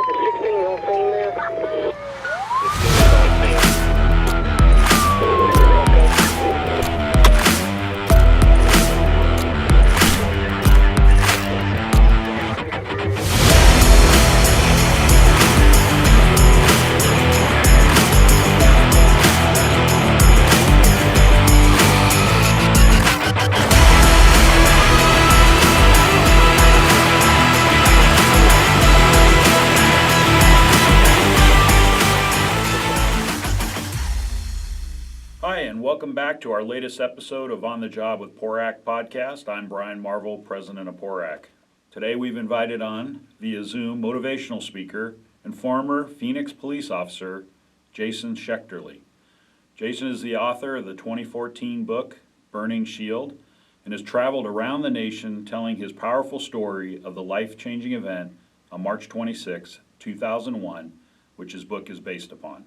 the 16, you don't see him there? Hi, and welcome back to our latest episode of On the Job with PORAC podcast. I'm Brian Marvel, president of PORAC. Today we've invited on, via Zoom, motivational speaker and former Phoenix police officer, Jason Schechterle. Jason is the author of the 2014 book, Burning Shield, and has traveled around the nation telling his powerful story of the life-changing event on March 26, 2001, which his book is based upon.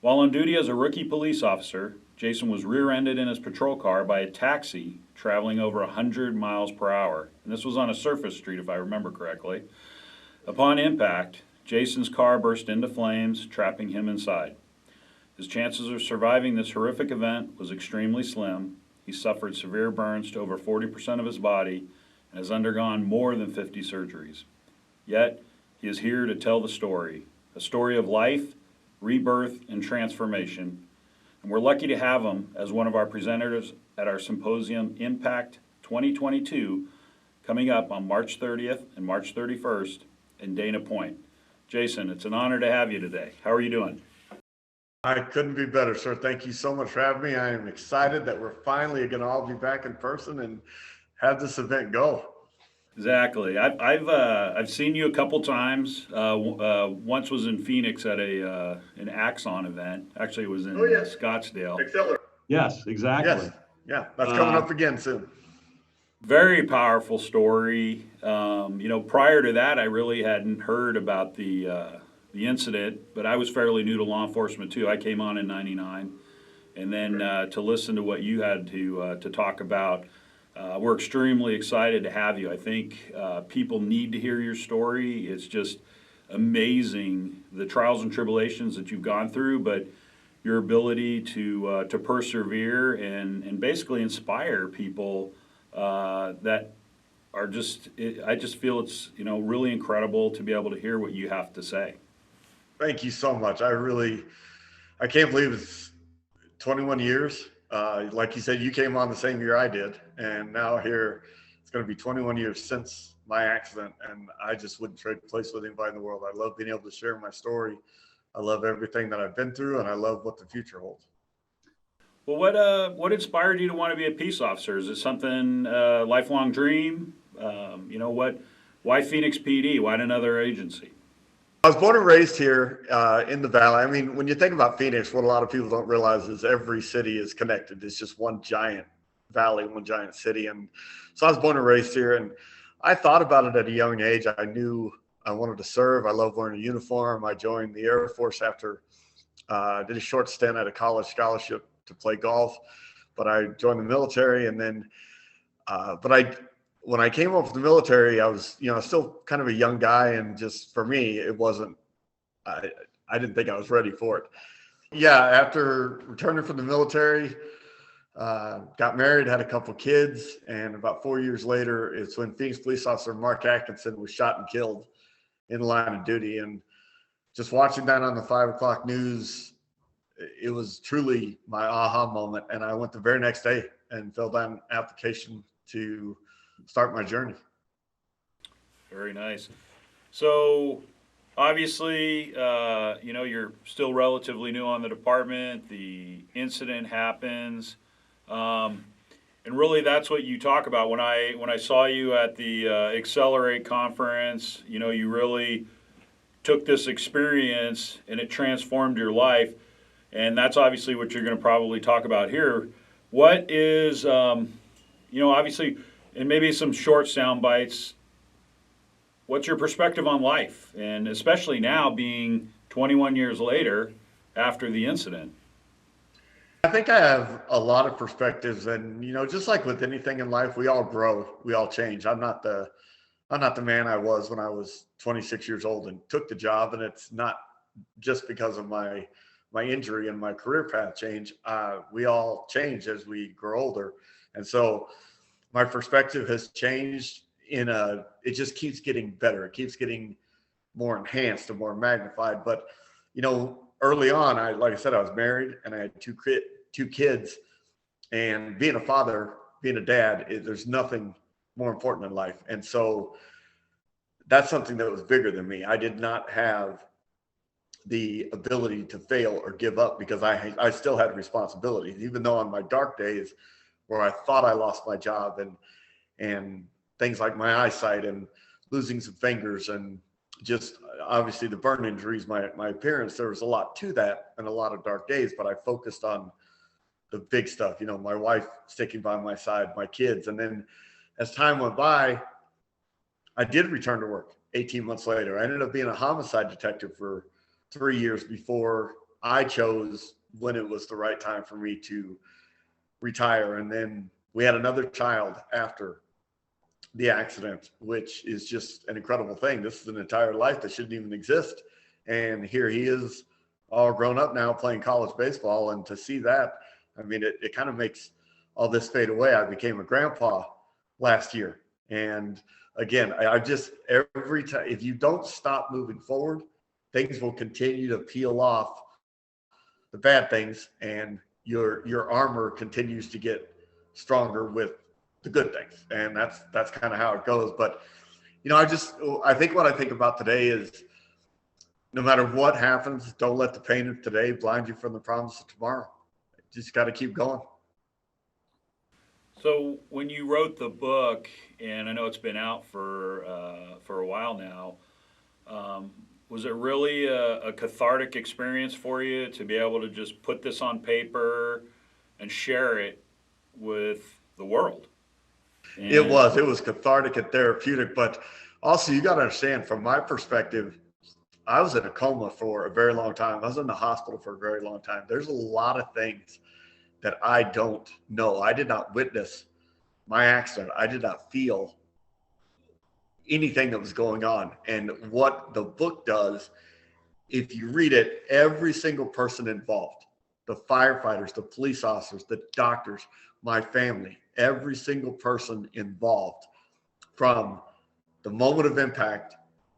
While on duty as a rookie police officer, Jason was rear-ended in his patrol car by a taxi traveling over 100 miles per hour, and this was on a surface street if I remember correctly. Upon impact, Jason's car burst into flames, trapping him inside. His chances of surviving this horrific event was extremely slim. He suffered severe burns to over 40% of his body and has undergone more than 50 surgeries. Yet, he is here to tell the story, a story of life, rebirth, and transformation. And we're lucky to have him as one of our presenters at our Symposium IMPACT 2022 coming up on March 30th and March 31st in Dana Point. Jason, it's an honor to have you today. How are you doing? I couldn't be better, sir. Thank you so much for having me. I am excited that we're finally going to all be back in person and have this event go. Exactly. I've seen you a couple times. Once was in Phoenix at an Axon event. Actually, it was in Scottsdale. Yes, exactly. Yes. Yeah, that's coming up again soon. Very powerful story. Prior to that, I really hadn't heard about the incident, but I was fairly new to law enforcement too. I came on in '99, and then to listen to what you had to talk about. We're extremely excited to have you. I think people need to hear your story. It's just amazing the trials and tribulations that you've gone through, but your ability to persevere and basically inspire people that are just. I just feel it's really incredible to be able to hear what you have to say. Thank you so much. I can't believe it's 21 years. Like you said, you came on the same year I did, and now here it's going to be 21 years since my accident, and I just wouldn't trade a place with anybody in the world. I love being able to share my story. I love everything that I've been through, and I love what the future holds. Well, what inspired you to want to be a peace officer? Is it something lifelong dream? Why Phoenix PD? Why another agency? I was born and raised here in the Valley. I mean, when you think about Phoenix, what a lot of people don't realize is every city is connected. It's just one giant valley, one giant city. And so I was born and raised here, and I thought about it at a young age. I knew I wanted to serve. I love wearing a uniform. I joined the Air Force after did a short stint at a college scholarship to play golf, but I joined the military. And then, when I came home from the military, I was, still kind of a young guy, and just for me, it wasn't. I didn't think I was ready for it. Yeah, after returning from the military, got married, had a couple kids, and about 4 years later, it's when Phoenix police officer Mark Atkinson was shot and killed in the line of duty. And just watching that on the 5 o'clock news, it was truly my aha moment. And I went the very next day and filled out an application to start my journey. Very nice. So obviously, you're still relatively new on the department. The incident happens, and really that's what you talk about. When I saw you at the Accelerate conference, you really took this experience and it transformed your life, and that's obviously what you're going to probably talk about here. What is, obviously. And maybe some short sound bites. What's your perspective on life? And especially now being 21 years later after the incident. I think I have a lot of perspectives, and, just like with anything in life, we all grow, we all change. I'm not the I'm not the man I was when I was 26 years old and took the job. And it's not just because of my injury and my career path change. We all change as we grow older. And so my perspective has changed it just keeps getting better. It keeps getting more enhanced and more magnified. But, early on, like I said, I was married and I had two kids, and being a father, being a dad, there's nothing more important in life. And so that's something that was bigger than me. I did not have the ability to fail or give up because I still had responsibilities, even though on my dark days where I thought I lost my job and things like my eyesight and losing some fingers and just obviously the burn injuries, my appearance, there was a lot to that and a lot of dark days, but I focused on the big stuff, my wife sticking by my side, my kids. And then as time went by, I did return to work 18 months later. I ended up being a homicide detective for 3 years before I chose when it was the right time for me to retire. And then we had another child after the accident, which is just an incredible thing. This is an entire life that shouldn't even exist. And here he is all grown up now playing college baseball. And to see that, I mean, it kind of makes all this fade away. I became a grandpa last year. And again, I just, every time, if you don't stop moving forward, things will continue to peel off the bad things, and your armor continues to get stronger with the good things. And that's kind of how it goes. But, I think what I think about today is no matter what happens, don't let the pain of today blind you from the promise of tomorrow. Just got to keep going. So when you wrote the book, and I know it's been out for a while now, was it really a cathartic experience for you to be able to just put this on paper and share it with the world? And It was cathartic and therapeutic, but also you got to understand from my perspective, I was in a coma for a very long time. I was in the hospital for a very long time. There's a lot of things that I don't know. I did not witness my accident. I did not feel anything that was going on. And what the book does, if you read it, every single person involved, the firefighters, the police officers, the doctors, my family, every single person involved from the moment of impact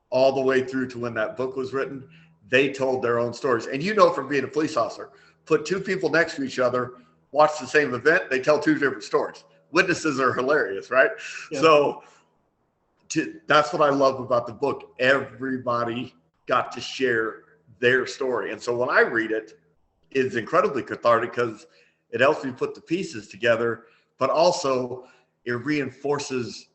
all the way through to when that book was written, they told their own stories. And from being a police officer, put two people next to each other, watch the same event, they tell two different stories. Witnesses are hilarious, right? Yeah. So that's what I love about the book. Everybody got to share their story. And so when I read it, it's incredibly cathartic because it helps me put the pieces together, but also it reinforces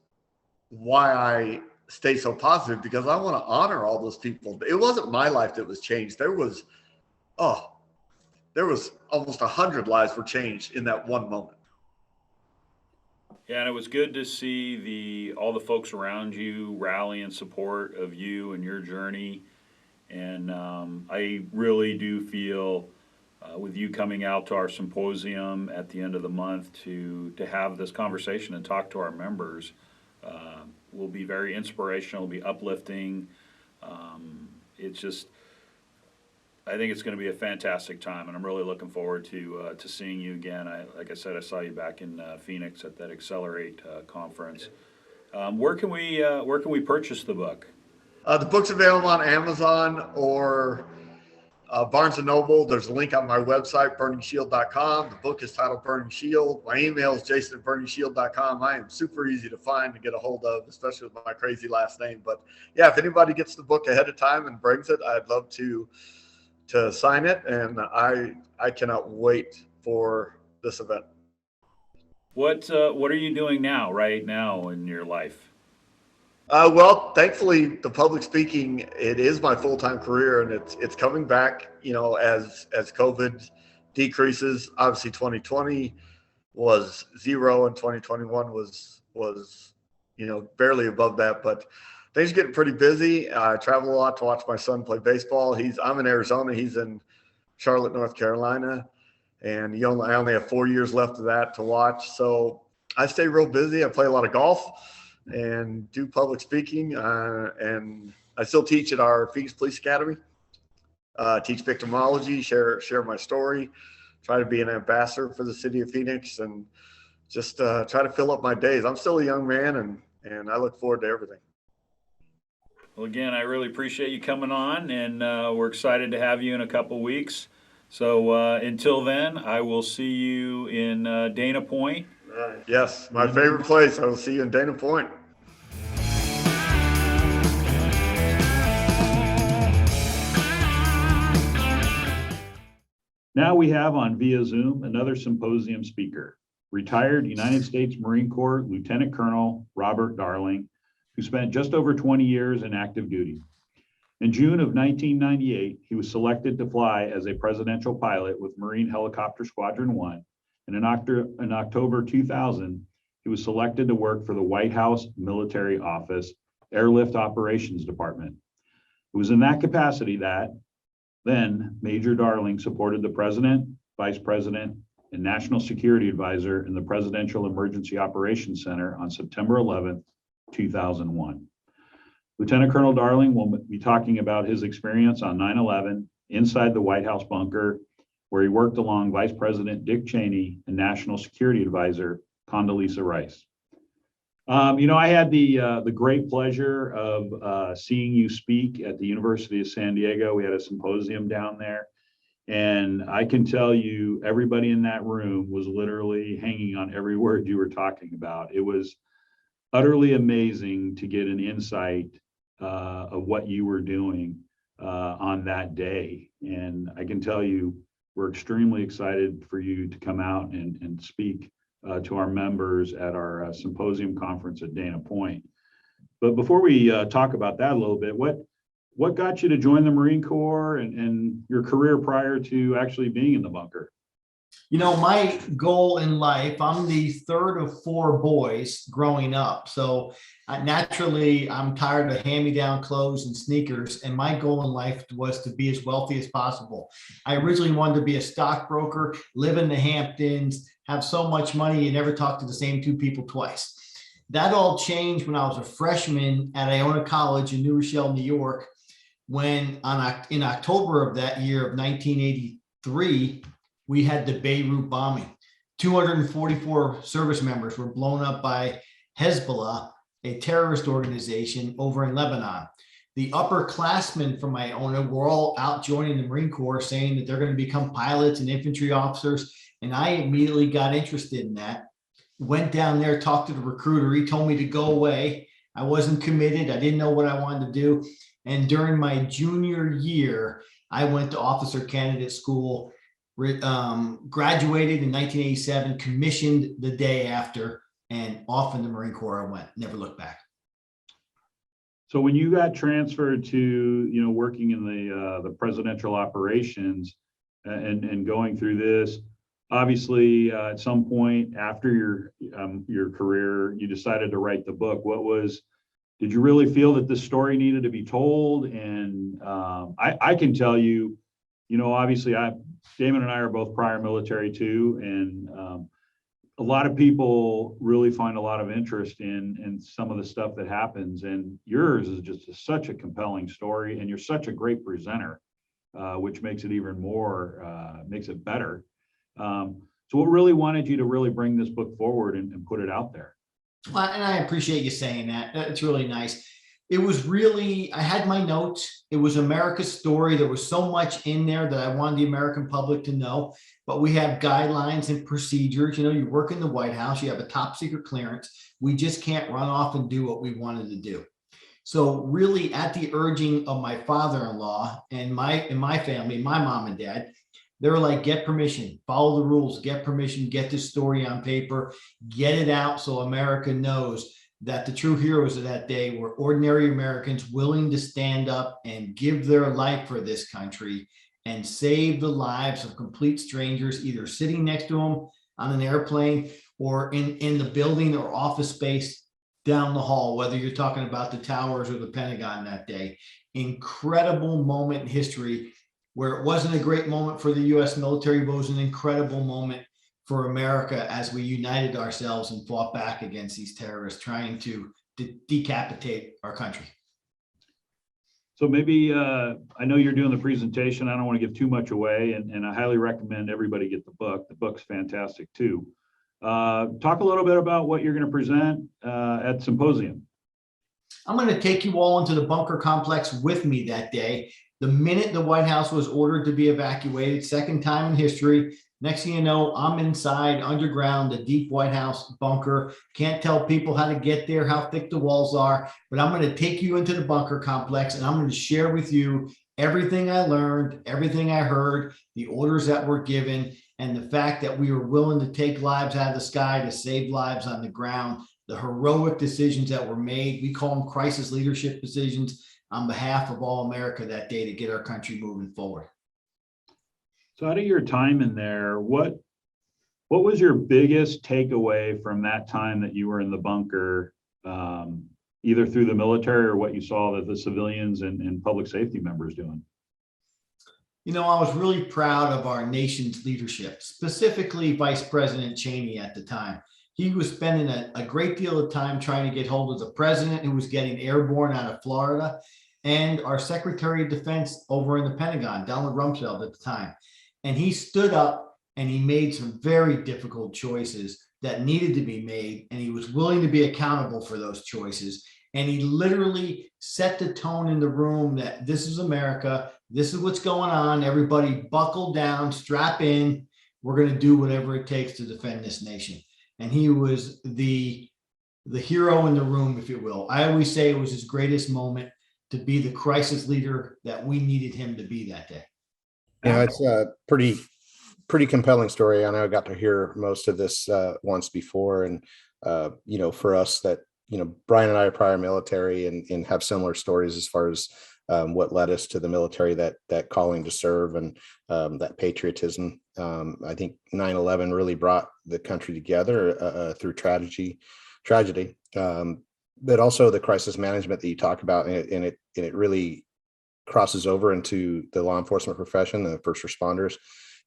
why I stay so positive, because I want to honor all those people. It wasn't my life that was changed. There was almost 100 lives were changed in that one moment. Yeah, and it was good to see all the folks around you rally in support of you and your journey. And I really do feel with you coming out to our symposium at the end of the month to have this conversation and talk to our members will be very inspirational, will be uplifting. It's just, I think it's going to be a fantastic time, and I'm really looking forward to seeing you again. Like I said, I saw you back in Phoenix at that Accelerate conference. Where can we purchase the book? The book's available on Amazon or Barnes & Noble. There's a link on my website, burningshield.com. The book is titled Burning Shield. My email is jason@burningshield.com. I am super easy to find and get a hold of, especially with my crazy last name. But yeah, if anybody gets the book ahead of time and brings it, I'd love to sign it. And I cannot wait for this event. What are you doing right now in your life? Well, thankfully, the public speaking, it is my full-time career, and it's coming back, as COVID decreases. Obviously, 2020 was 0 and 2021 was barely above that, but things are getting pretty busy. I travel a lot to watch my son play baseball. I'm in Arizona. He's in Charlotte, North Carolina, and I only have 4 years left of that to watch. So I stay real busy. I play a lot of golf. and do public speaking. And I still teach at our Phoenix Police Academy. Teach victimology, share my story, try to be an ambassador for the city of Phoenix, and just try to fill up my days. I'm still a young man, and I look forward to everything. Well, again, I really appreciate you coming on, and we're excited to have you in a couple weeks. So until then, I will see you in Dana Point. Yes, my favorite place. I will see you in Dana Point. Now we have on via Zoom another symposium speaker, retired United States Marine Corps Lieutenant Colonel Robert Darling, who spent just over 20 years in active duty. In June of 1998, he was selected to fly as a presidential pilot with Marine Helicopter Squadron 1, and in October 2000, he was selected to work for the White House Military Office Airlift Operations Department. It was in that capacity that then Major Darling supported the President, Vice President, and National Security Advisor in the Presidential Emergency Operations Center on September 11th, 2001. Lieutenant Colonel Darling will be talking about his experience on 9/11 inside the White House bunker, where he worked along Vice President Dick Cheney and National Security Advisor Condoleezza Rice. I had the great pleasure of seeing you speak at the University of San Diego. We had a symposium down there, and I can tell you, everybody in that room was literally hanging on every word you were talking about. It was utterly amazing to get an insight of what you were doing on that day. And I can tell you, we're extremely excited for you to come out and speak to our members at our symposium conference at Dana Point. But before we talk about that a little bit, what got you to join the Marine Corps and your career prior to actually being in the bunker? My goal in life, I'm the third of four boys growing up. So naturally, I'm tired of hand-me-down clothes and sneakers. And my goal in life was to be as wealthy as possible. I originally wanted to be a stockbroker, live in the Hamptons, have so much money, you never talk to the same two people twice. That all changed when I was a freshman at Iona College in New Rochelle, New York, when in October of that year of 1983, we had the Beirut bombing. 244 service members were blown up by Hezbollah, a terrorist organization over in Lebanon. The upperclassmen from Iona were all out joining the Marine Corps, saying that they're going to become pilots and infantry officers. And I immediately got interested in that. Went down there, talked to the recruiter. He told me to go away. I wasn't committed. I didn't know what I wanted to do. And during my junior year, I went to officer candidate school, graduated in 1987, commissioned the day after, and off in the Marine Corps I went, never looked back. So when you got transferred to, working in the presidential operations and going through this, obviously at some point after your career, you decided to write the book. Did you really feel that this story needed to be told? And I can tell you, obviously Damon and I are both prior military too. And a lot of people really find a lot of interest in some of the stuff that happens. And yours is just such a compelling story. And you're such a great presenter, which makes it even more, makes it better. So what really wanted you to really bring this book forward and put it out there? Well, and I appreciate you saying that. It's really nice. It was really, I had my notes. It was America's story. There was so much in there that I wanted the American public to know, but we have guidelines and procedures. You work in the White House, you have a top secret clearance. We just can't run off and do what we wanted to do. So really at the urging of my father-in-law and my family, my mom and dad, they were like, get permission, follow the rules, get permission, get this story on paper, get it out so America knows that the true heroes of that day were ordinary Americans willing to stand up and give their life for this country and save the lives of complete strangers, either sitting next to them on an airplane or in the building or office space down the hall, whether you're talking about the towers or the Pentagon that day. Incredible moment in history where it wasn't a great moment for the U.S. military, but it was an incredible moment for America as we united ourselves and fought back against these terrorists trying to decapitate our country. So maybe, I know you're doing the presentation. I don't want to give too much away, and I highly recommend everybody get the book. The book's fantastic too. Talk a little bit about what you're going to present at Symposium. I'm going to take you all into the bunker complex with me that day. The minute the White House was ordered to be evacuated, second time in history. Next thing you know, I'm inside underground, the deep White House bunker. Can't tell people how to get there, how thick the walls are, but I'm going to take you into the bunker complex and I'm going to share with you everything I learned, everything I heard, the orders that were given, and the fact that we were willing to take lives out of the sky to save lives on the ground, the heroic decisions that were made. We call them crisis leadership decisions on behalf of all America that day to get our country moving forward. So out of your time in there, what was your biggest takeaway from that time that you were in the bunker, either through the military or what you saw that the civilians and public safety members doing? You know, I was really proud of our nation's leadership, specifically Vice President Cheney at the time. He was spending a great deal of time trying to get hold of the president, who was getting airborne out of Florida, and our Secretary of Defense over in the Pentagon, Donald Rumsfeld at the time. And he stood up and he made some very difficult choices that needed to be made. And he was willing to be accountable for those choices. And he literally set the tone in the room that this is America. This is what's going on. Everybody buckle down, strap in. We're going to do whatever it takes to defend this nation. And he was the hero in the room, if you will. I always say it was his greatest moment to be the crisis leader that we needed him to be that day. Yeah, it's a pretty compelling story. I know I got to hear most of this once before, and for us that Brian and I are prior military and have similar stories as far as what led us to the military, that calling to serve and that patriotism. I think 9/11 really brought the country together through tragedy, but also the crisis management that you talk about, and it really crosses over into the law enforcement profession, the first responders.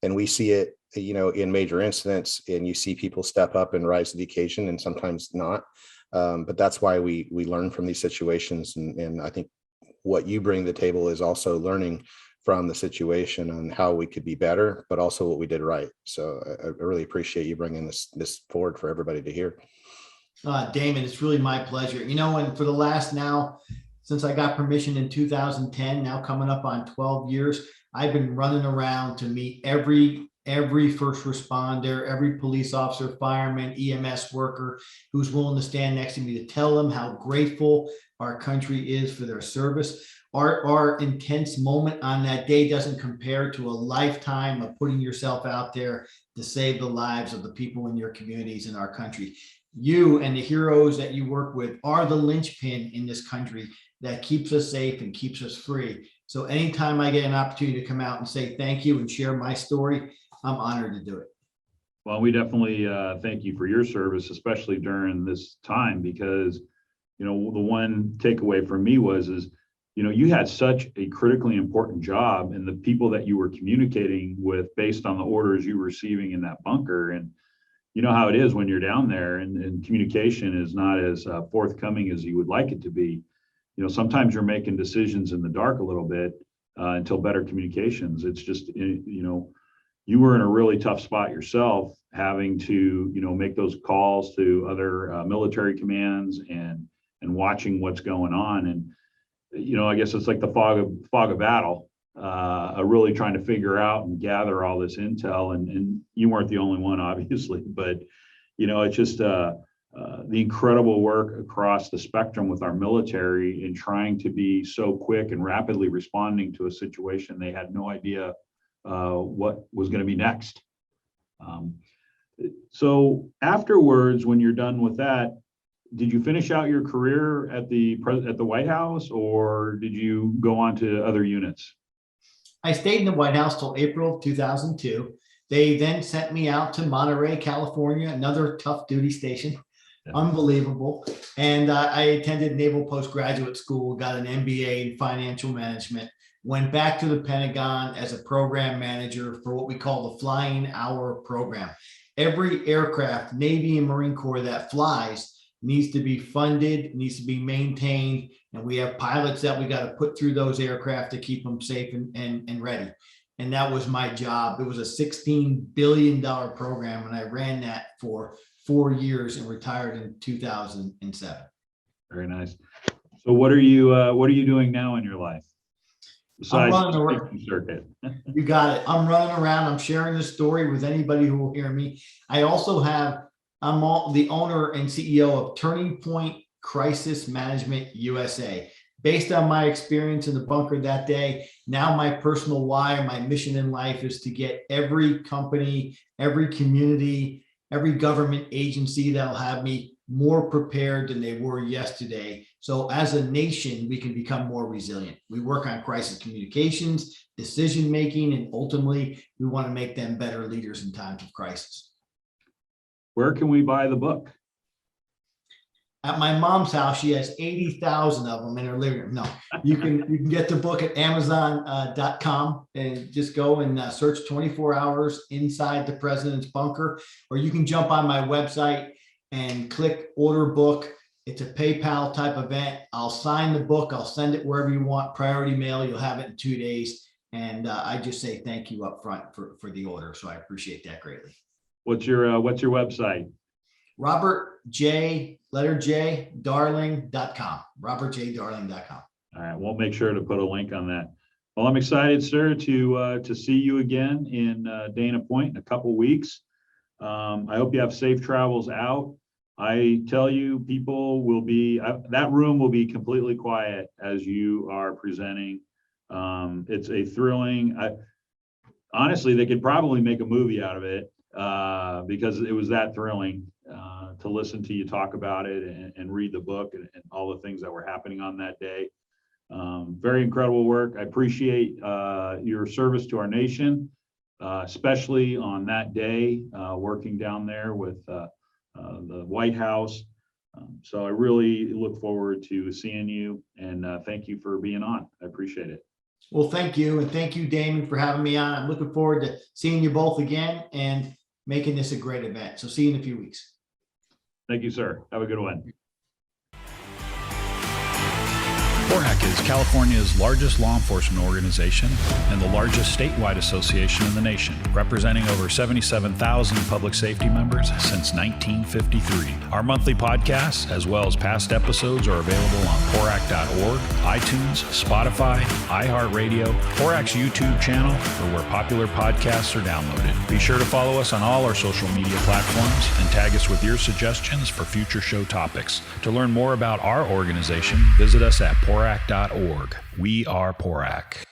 And we see it, in major incidents, and you see people step up and rise to the occasion and sometimes not. But that's why we learn from these situations. And I think what you bring to the table is also learning from the situation on how we could be better, but also what we did right. So I really appreciate you bringing this forward for everybody to hear. Damon, it's really my pleasure. And for the last since I got permission in 2010, now coming up on 12 years, I've been running around to meet every first responder, every police officer, fireman, EMS worker who's willing to stand next to me to tell them how grateful our country is for their service. Our intense moment on that day doesn't compare to a lifetime of putting yourself out there to save the lives of the people in your communities in our country. You and the heroes that you work with are the linchpin in this country that keeps us safe and keeps us free. So anytime I get an opportunity to come out and say thank you and share my story, I'm honored to do it. Well, we definitely thank you for your service, especially during this time, because, the one takeaway for me was you had such a critically important job, and the people that you were communicating with based on the orders you were receiving in that bunker. And you know how it is when you're down there and communication is not as forthcoming as you would like it to be. Sometimes you're making decisions in the dark a little bit until better communications. It's just, you were in a really tough spot yourself, having to, make those calls to other military commands and watching what's going on. And, I guess it's like the fog of battle, really trying to figure out and gather all this intel. And you weren't the only one, obviously, but, it's just, the incredible work across the spectrum with our military in trying to be so quick and rapidly responding to a situation they had no idea what was going to be next. So afterwards, when you're done with that, did you finish out your career at the White House, or did you go on to other units? I stayed in the White House till April of 2002. They then sent me out to Monterey, California, another tough duty station. Unbelievable. And I attended Naval Postgraduate School, got an MBA in financial management, went back to the Pentagon as a program manager for what we call the Flying Hour program. Every aircraft, Navy and Marine Corps that flies needs to be funded, needs to be maintained. And we have pilots that we got to put through those aircraft to keep them safe and ready. And that was my job. It was a $16 billion program, and I ran that for 4 years and retired in 2007. Very nice. So what are you doing now in your life? I'm Besides running the around. speaking circuit. You got it. I'm running around. I'm sharing this story with anybody who will hear me. I also I'm the owner and CEO of Turning Point Crisis Management USA. Based on my experience in the bunker that day, now my personal why and my mission in life is to get every company, every community, every government agency that'll have me more prepared than they were yesterday. So as a nation, we can become more resilient. We work on crisis communications, decision-making, and ultimately we want to make them better leaders in times of crisis. Where can we buy the book? At my mom's house, she has 80,000 of them in her living room. No, you can get the book at Amazon.com and just go and search 24 hours inside the president's bunker, or you can jump on my website and click order book. It's a PayPal type event. I'll sign the book. I'll send it wherever you want. Priority mail. You'll have it in 2 days. And I just say thank you up front for the order. So I appreciate that greatly. What's your website? Robert J, letter J, darling.com. robertjdarling.com. All right, we'll make sure to put a link on that. Well, I'm excited, sir, to see you again in Dana Point in a couple weeks. I hope you have safe travels out. I tell you, people will be, that room will be completely quiet as you are presenting. It's a thrilling, honestly, they could probably make a movie out of it because it was that thrilling to listen to you talk about it and read the book and all the things that were happening on that day. Very incredible work. I appreciate your service to our nation, especially on that day, working down there with the White House. So I really look forward to seeing you, and thank you for being on. I appreciate it. Well, thank you. And thank you, Damon, for having me on. I'm looking forward to seeing you both again and making this a great event. So see you in a few weeks. Thank you, sir. Have a good one. PORAC is California's largest law enforcement organization and the largest statewide association in the nation, representing over 77,000 public safety members since 1953. Our monthly podcasts, as well as past episodes, are available on PORAC.org, iTunes, Spotify, iHeartRadio, PORAC's YouTube channel, or where popular podcasts are downloaded. Be sure to follow us on all our social media platforms and tag us with your suggestions for future show topics. To learn more about our organization, visit us at PORAC.org. We are PORAC.